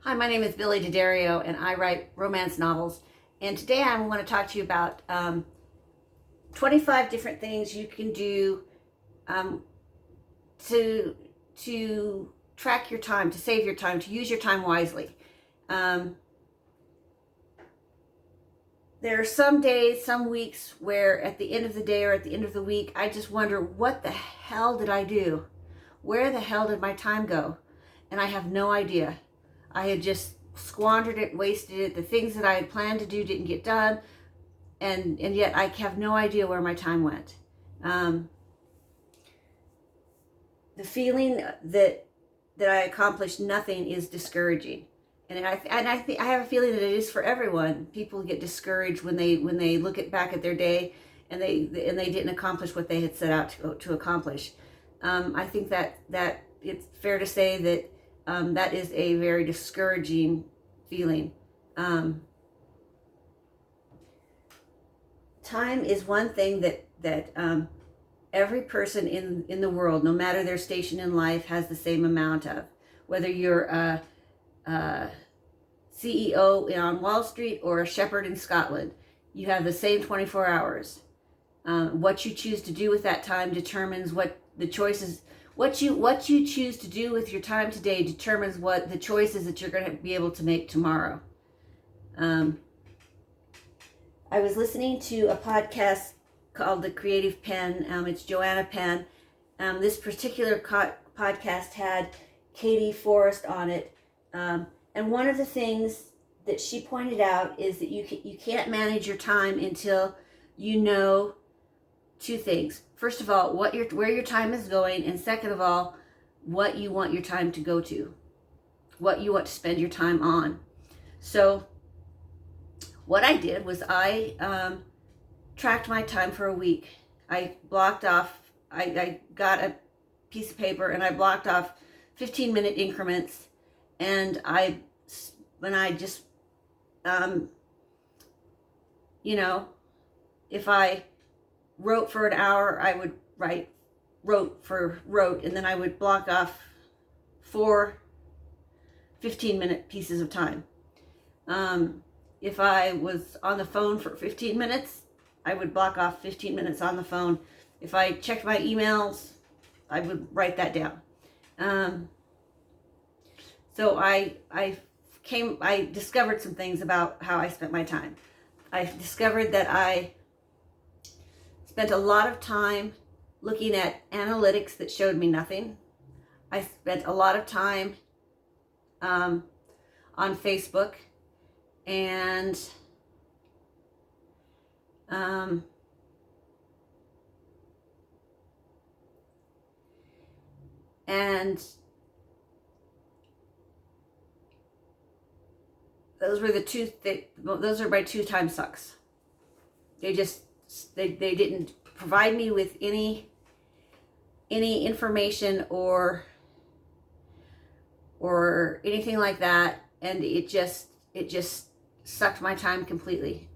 Hi, my name is Billy D'Addario, and I write romance novels. And today I want to talk to you about 25 different things you can do um, to track your time, to save your time, to use your time wisely. Um, there are some days, some weeks where at the end of the day or at the end of the week, I just wonder, what the hell did I do? Where the hell did my time go? And I have no idea. I had just squandered it, wasted it. The things that I had planned to do didn't get done, and yet I have no idea where my time went. The feeling that I accomplished nothing is discouraging, and I have a feeling that it is for everyone. People get discouraged when they look back at their day and they didn't accomplish what they had set out to accomplish. I think that it's fair to say that that is a very discouraging feeling. Time is one thing that every person in the world, no matter their station in life, has the same amount of. Whether you're a CEO on Wall Street or a shepherd in Scotland, you have the same 24 hours. What you choose to do with that time determines what the choices. What you choose to do with your time today determines what the choices that you're going to be able to make tomorrow. I was listening to a podcast called The Creative Pen. It's Joanna Penn. This particular podcast had Katie Forrest on it. And one of the things that she pointed out is that you can't manage your time until you know two things. First of all, where your time is going, and second of all, what you want your time to go to, what you want to spend your time on. So what I did was I tracked my time for a week. I blocked off, I got a piece of paper and I blocked off 15-minute increments, and when I just, if I wrote for an hour, I would wrote, and then I would block off 4 15-minute pieces of time. If I was on the phone for 15 minutes, I would block off 15 minutes on the phone. If I checked my emails, I would write that down. So I discovered some things about how I spent my time. I discovered that I spent a lot of time looking at analytics that showed me nothing. I spent a lot of time on Facebook and those are my two time sucks. They didn't provide me with any information or anything like that, and it just sucked my time completely.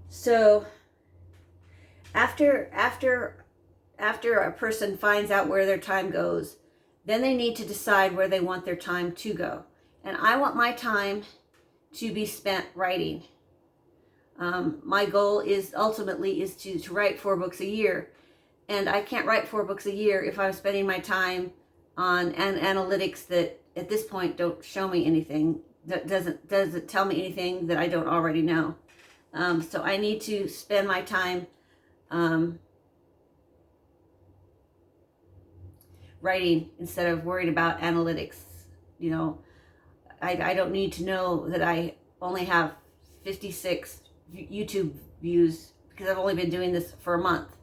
So after a person finds out where their time goes, then they need to decide where they want their time to go. And I want my time to be spent writing. My goal is ultimately to write 4 books a year, and I can't write 4 books a year if I'm spending my time on analytics that at this point don't show me anything, that doesn't tell me anything that I don't already know. So I need to spend my time writing instead of worried about analytics. I don't need to know that I only have 56 YouTube views because I've only been doing this for a month.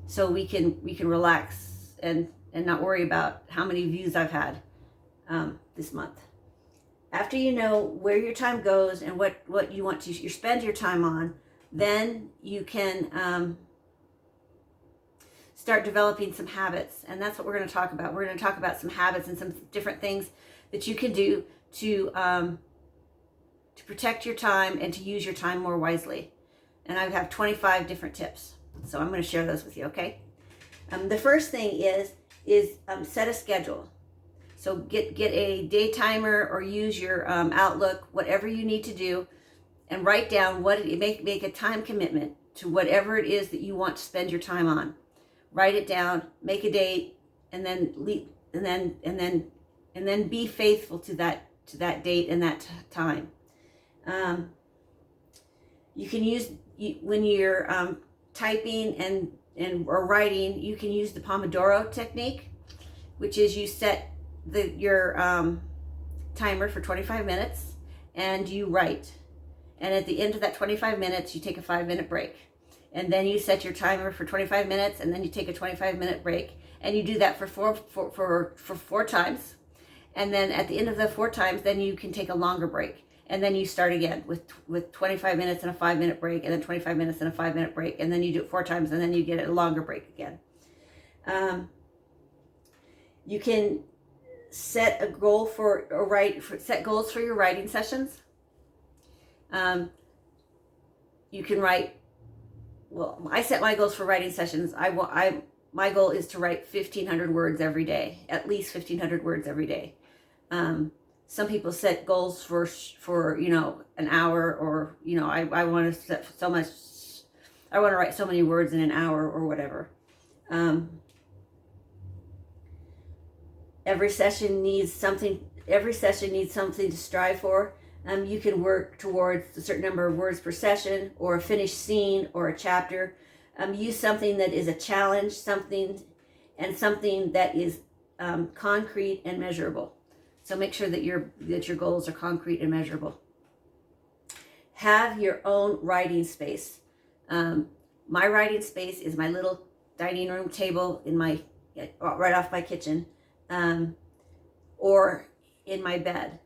So we can relax and not worry about how many views I've had this month. After you know where your time goes and what you want to spend your time on, then you can start developing some habits. And that's what we're going to talk about. We're going to talk about some habits and some different things that you can do to protect your time and to use your time more wisely. And I have 25 different tips. So I'm going to share those with you, okay? The first thing is set a schedule. So get a day timer or use your Outlook, whatever you need to do, and write down make a time commitment to whatever it is that you want to spend your time on. Write it down, make a date, and then be faithful to that date and that time. You can use when you're typing or writing, you can use the Pomodoro Technique, which is you set your timer for 25 minutes and you write. And at the end of that 25 minutes, you take a 5-minute break. And then you set your timer for 25 minutes and then you take a 25-minute break. And you do that for four times. And then at the end of the 4 times, then you can take a longer break. And then you start again with 25 minutes and a 5-minute break, and then 25 minutes and a 5-minute break. And then you do it 4 times, and then you get a longer break again. You can set a goal set goals for your writing sessions. You can write. Well, I set my goals for writing sessions. My goal is to write 1,500 words every day, at least 1,500 words every day. Some people set goals for an hour, or I want to set so much. I want to write so many words in an hour or whatever. Every session needs something to strive for. You can work towards a certain number of words per session, or a finished scene, or a chapter. Use something that is a challenge, something that is concrete and measurable. So make sure that your goals are concrete and measurable. Have your own writing space. My writing space is my little dining room table right off my kitchen, or in my bed.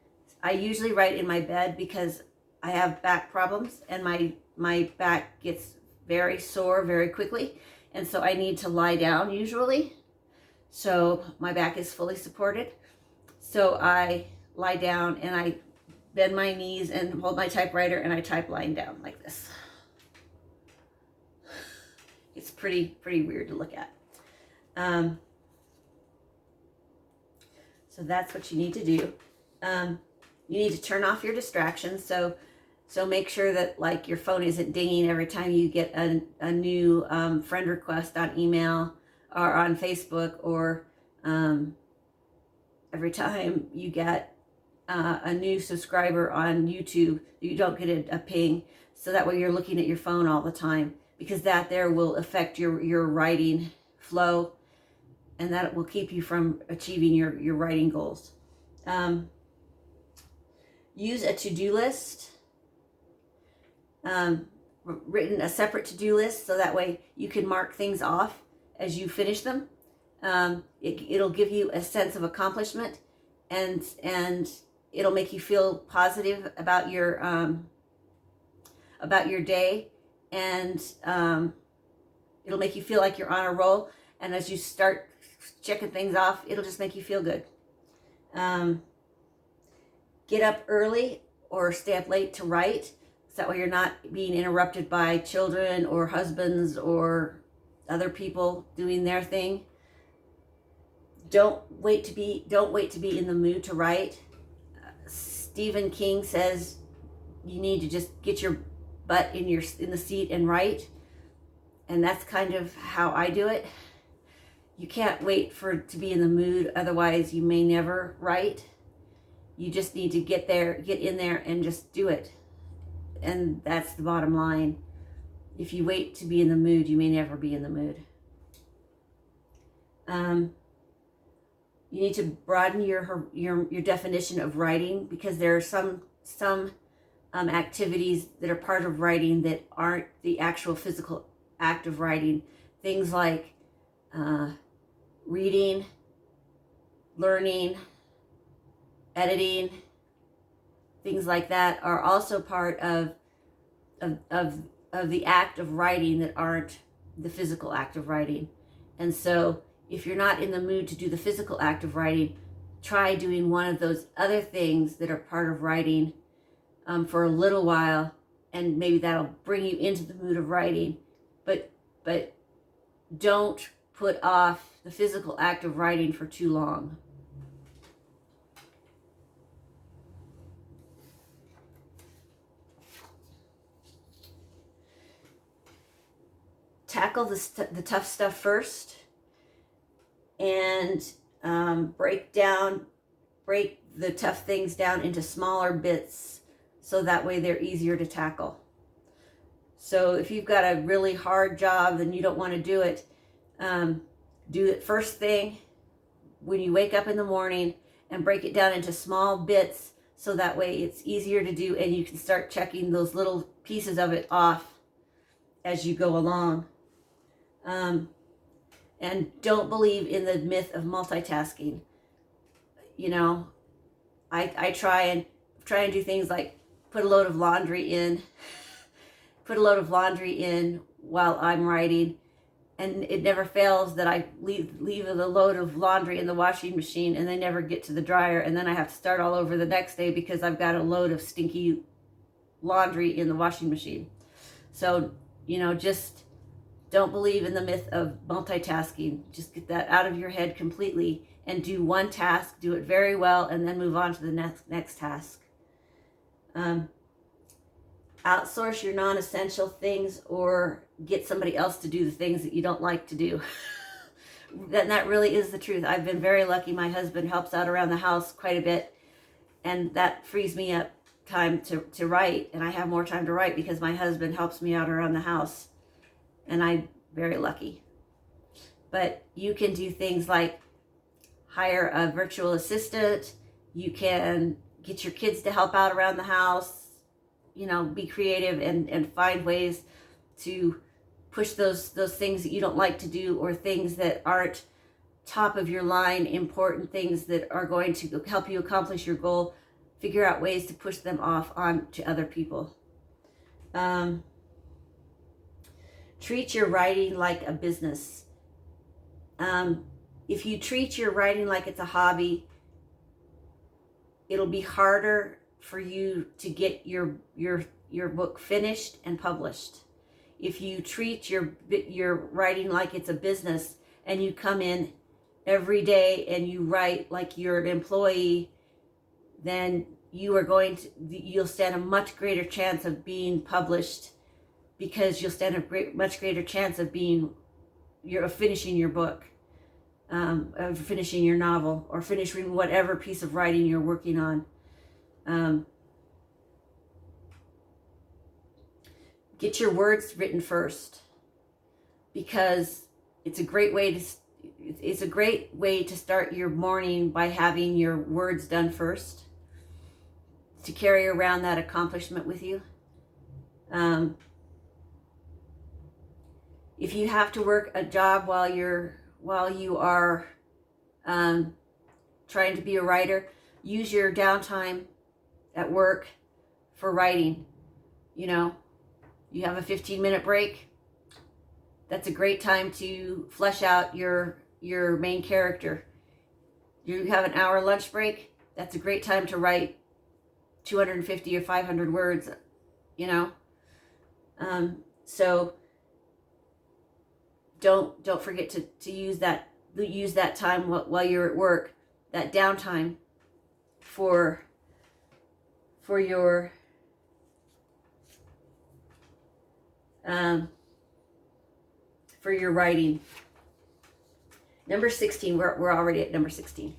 I usually write in my bed because I have back problems and my back gets very sore very quickly, and so I need to lie down usually. So my back is fully supported. So I lie down and I bend my knees and hold my typewriter and I type lying down like this. It's pretty weird to look at. So that's what you need to do. You need to turn off your distractions. So make sure that like your phone isn't dinging every time you get a new friend request on email or on Facebook, or every time you get a new subscriber on YouTube, you don't get a ping. So that way you're looking at your phone all the time, because that there will affect your writing flow, and that will keep you from achieving your writing goals. Use a to-do list, written a separate to-do list, so that way you can mark things off as you finish them. It'll give you a sense of accomplishment, and it'll make you feel positive about your day, and it'll make you feel like you're on a roll. And as you start checking things off, it'll just make you feel good. Get up early or stay up late to write, so that way you're not being interrupted by children or husbands or other people doing their thing. Don't wait to be in the mood to write. Stephen King says you need to just get your butt in the seat and write, and that's kind of how I do it. You can't wait to be in the mood, otherwise you may never write. You just need to get in there and just do it. And that's the bottom line. If you wait to be in the mood, you may never be in the mood. You need to broaden your definition of writing, because there are some activities that are part of writing that aren't the actual physical act of writing. Things like reading, learning, editing, things like that are also part of the act of writing that aren't the physical act of writing. And so if you're not in the mood to do the physical act of writing, try doing one of those other things that are part of writing for a little while, and maybe that'll bring you into the mood of writing. But don't put off the physical act of writing for too long. Tackle the tough stuff first, and break the tough things down into smaller bits, so that way they're easier to tackle. So if you've got a really hard job and you don't want to do it first thing when you wake up in the morning, and break it down into small bits, so that way it's easier to do, and you can start checking those little pieces of it off as you go along. And don't believe in the myth of multitasking. You know, I try and do things like put a load of laundry in while I'm writing, and it never fails that I leave a load of laundry in the washing machine, and they never get to the dryer, and then I have to start all over the next day because I've got a load of stinky laundry in the washing machine. So, you know, just don't believe in the myth of multitasking. Just get that out of your head completely and do one task, do it very well, and then move on to the next task. Outsource your non-essential things, or get somebody else to do the things that you don't like to do. that really is the truth. I've been very lucky. My husband helps out around the house quite a bit, and that frees me up time to write, and I have more time to write because my husband helps me out around the house, and I'm very lucky. But you can do things like hire a virtual assistant. You can get your kids to help out around the house. You know, be creative and find ways to push those things that you don't like to do, or things that aren't top of your line important things that are going to help you accomplish your goal. Figure out ways to push them off on to other people. Treat your writing like a business. If you treat your writing like it's a hobby, it'll be harder for you to get your book finished and published. If you treat your writing like it's a business, and you come in every day and you write like you're an employee, then you'll stand a much greater chance of being published, because you'll stand a much greater chance of finishing your book, of finishing your novel, or finishing whatever piece of writing you're working on. Get your words written first, because it's a great way to start your morning by having your words done first, to carry around that accomplishment with you. If you have to work a job while you are trying to be a writer, use your downtime at work for writing. You know, you have a 15-minute break. That's a great time to flesh out your main character. You have an hour lunch break. That's a great time to write 250 or 500 words, you know. So don't forget to use that time while you're at work, that downtime for your writing. Number 16, we're already at number 16.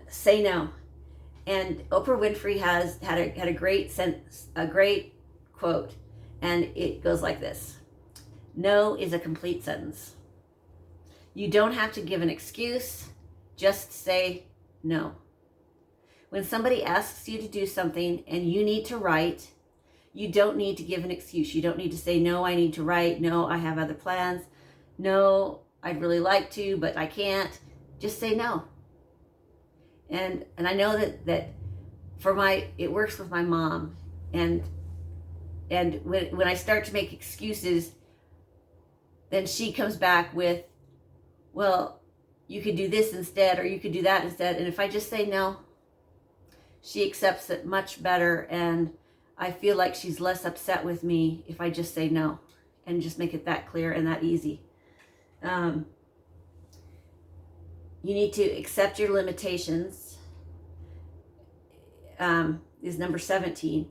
Say no. And Oprah Winfrey had a great quote, and it goes like this: no is a complete sentence. You don't have to give an excuse, just say no. When somebody asks you to do something and you need to write, you don't need to give an excuse. You don't need to say, no, I need to write. No, I have other plans. No, I'd really like to, but I can't. Just say no. And I know that it works with my mom. And when I start to make excuses, then she comes back with, well, you could do this instead, or you could do that instead. And if I just say no, she accepts it much better, and I feel like she's less upset with me if I just say no and just make it that clear and that easy. Um, you need to accept your limitations, is number 17.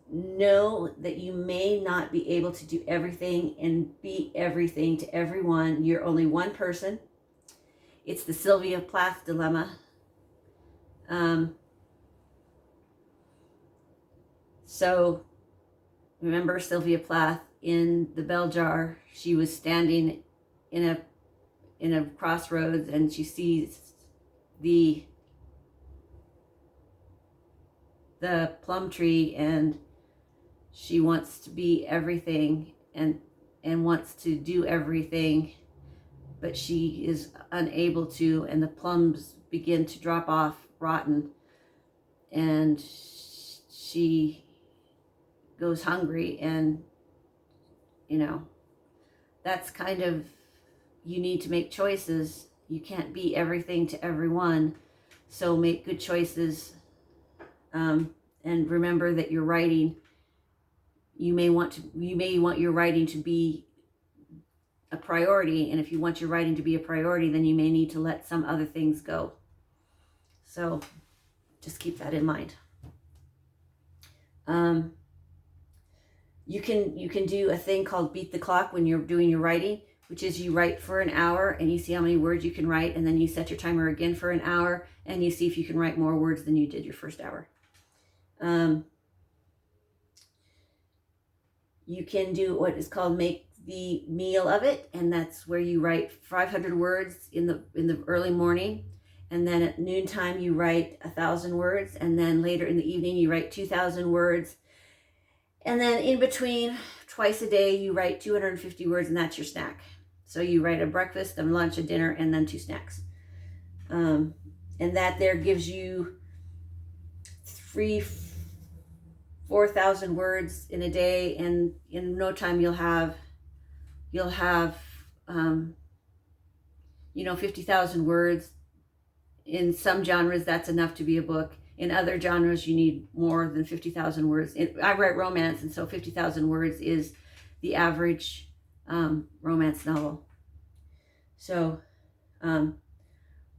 Know that you may not be able to do everything and be everything to everyone. You're only one person. It's the Sylvia Plath dilemma. So remember Sylvia Plath in the bell jar. She was standing in a crossroads, and she sees the plum tree, and she wants to be everything and wants to do everything, but she is unable to, and the plums begin to drop off rotten, and she goes hungry. And that's kind of, you need to make choices. You can't be everything to everyone, so make good choices. And remember that your writing, you may want your writing to be a priority, and if you want your writing to be a priority, then you may need to let some other things go. So just keep that in mind. You can do a thing called beat the clock when you're doing your writing, which is you write for an hour and you see how many words you can write, and then you set your timer again for an hour and you see if you can write more words than you did your first hour. You can do what is called make the meal of it, and that's where you write 500 words in the early morning, and then at noontime you write 1,000 words, and then later in the evening you write 2,000 words, and then in between, twice a day, you write 250 words, and that's your snack. So you write a breakfast, a lunch, a dinner, and then 2 snacks. And that there gives you 4,000 words in a day, and in no time you'll have 50,000 words. In some genres, that's enough to be a book. In other genres, you need more than 50,000 words. I write romance, and so 50,000 words is the average romance novel. So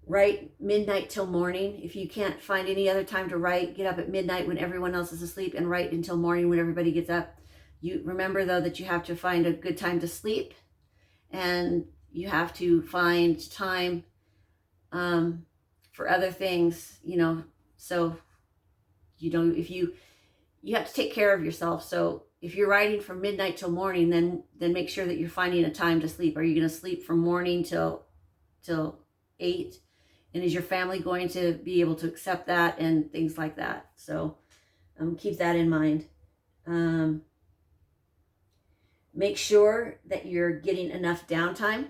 write midnight till morning. If you can't find any other time to write, get up at midnight when everyone else is asleep and write until morning when everybody gets up. You remember, though, that you have to find a good time to sleep, and you have to find time for other things, so if you have to take care of yourself. So if you're writing from midnight till morning, then make sure that you're finding a time to sleep. Are you going to sleep from morning till 8? And is your family going to be able to accept that, and things like that? So keep that in mind. Make sure that you're getting enough downtime.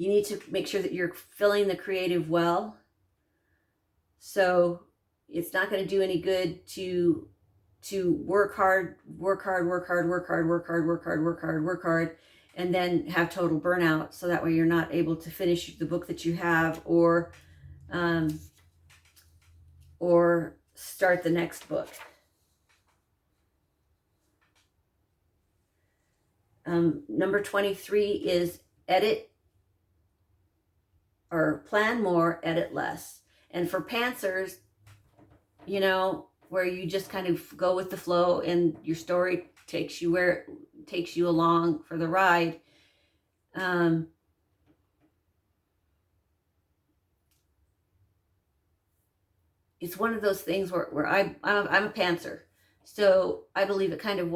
You need to make sure that you're filling the creative well. So it's not going to do any good to work hard, and then have total burnout. So that way you're not able to finish the book that you have, or start the next book. Number 23 is edit, or plan more, edit less. And for pantsers, where you just kind of go with the flow and your story takes you where it takes you along for the ride, it's one of those things where I'm a pantser, so I believe it kind of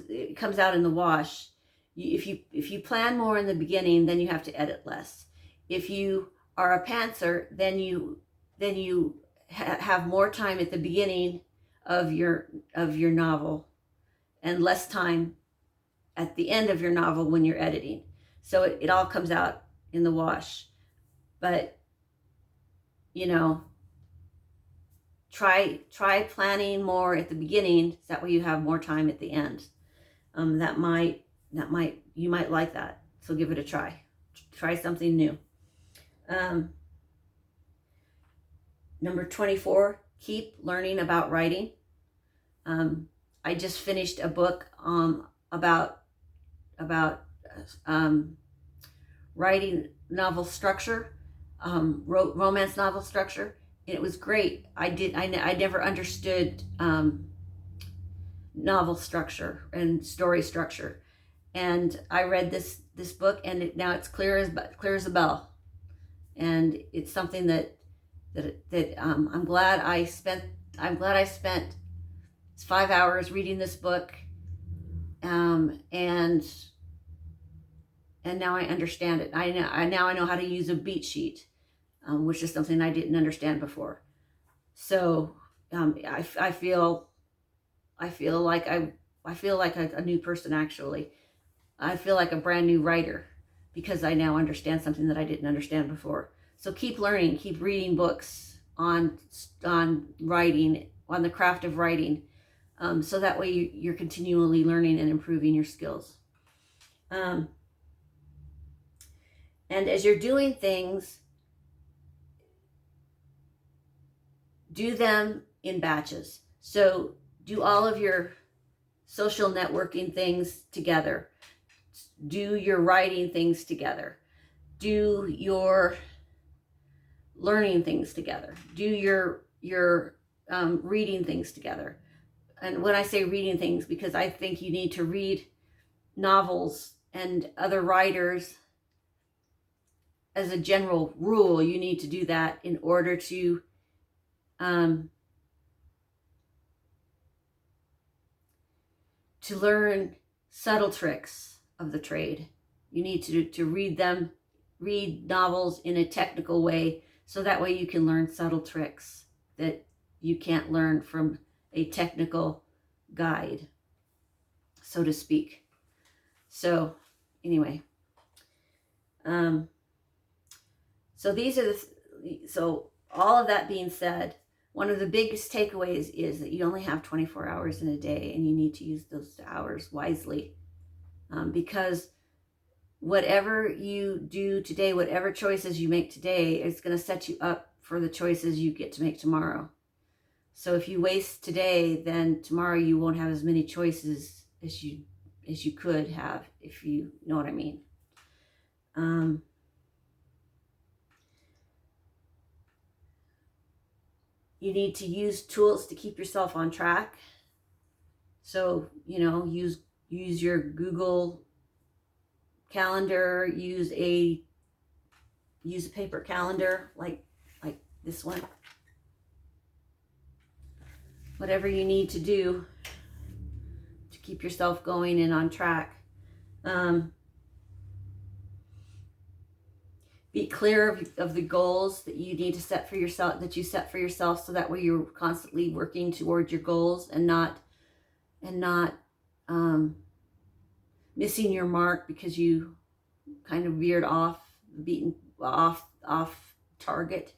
it comes out in the wash. If you plan more in the beginning, then you have to edit less. If you are a pantser, then you have more time at the beginning of your novel, and less time at the end of your novel when you're editing. So it all comes out in the wash. But try planning more at the beginning, so that way you have more time at the end. You might like that. So give it a try. Try something new. Number 24, keep learning about writing. I just finished a book about um, writing novel structure, romance novel structure. And it was great. I never understood novel structure and story structure. And I read this book, and now it's clear as a bell. And it's something that I'm glad I spent 5 hours reading this book, and now I understand it. Now I know how to use a beat sheet, which is something I didn't understand before. So I feel like a new person. Actually, I feel like a brand new writer because I now understand something that I didn't understand before. So keep learning, keep reading books on writing, on the craft of writing, so that way you're continually learning and improving your skills. And as you're doing things, do them in batches. So do all of your social networking things together. Do your writing things together. Do your learning things together. Do your reading things together. And when I say reading things, because I think you need to read novels and other writers as a general rule. You need to do that in order to learn subtle tricks of the trade. You need to read novels in a technical way, so that way you can learn subtle tricks that you can't learn from a technical guide, so to speak. So anyway, so all of that being said, one of the biggest takeaways is that you only have 24 hours in a day, and you need to use those hours wisely, because whatever you do today, whatever choices you make today, is going to set you up for the choices you get to make tomorrow. So if you waste today, then tomorrow you won't have as many choices as you could have, if you know what I mean. You need to use tools to keep yourself on track. So, use your Google Calendar, use a paper calendar like this one. Whatever you need to do to keep yourself going and on track. Be clear of the goals that you need to set for yourself, so that way you're constantly working towards your goals and not missing your mark because you kind of veered off target.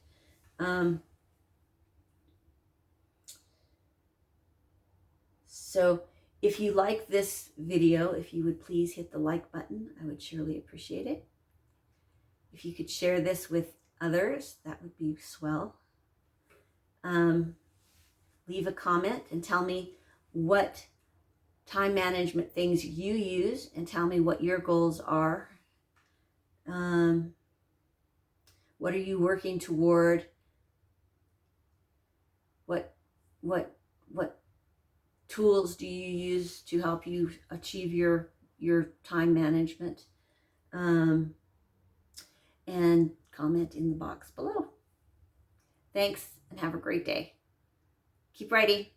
So if you like this video, if you would please hit the like button, I would surely appreciate it. If you could share this with others, that would be swell. Leave a comment and tell me what time management things you use, and tell me what your goals are. What are you working toward? What tools do you use to help you achieve your time management? And comment in the box below. Thanks, and have a great day. Keep writing.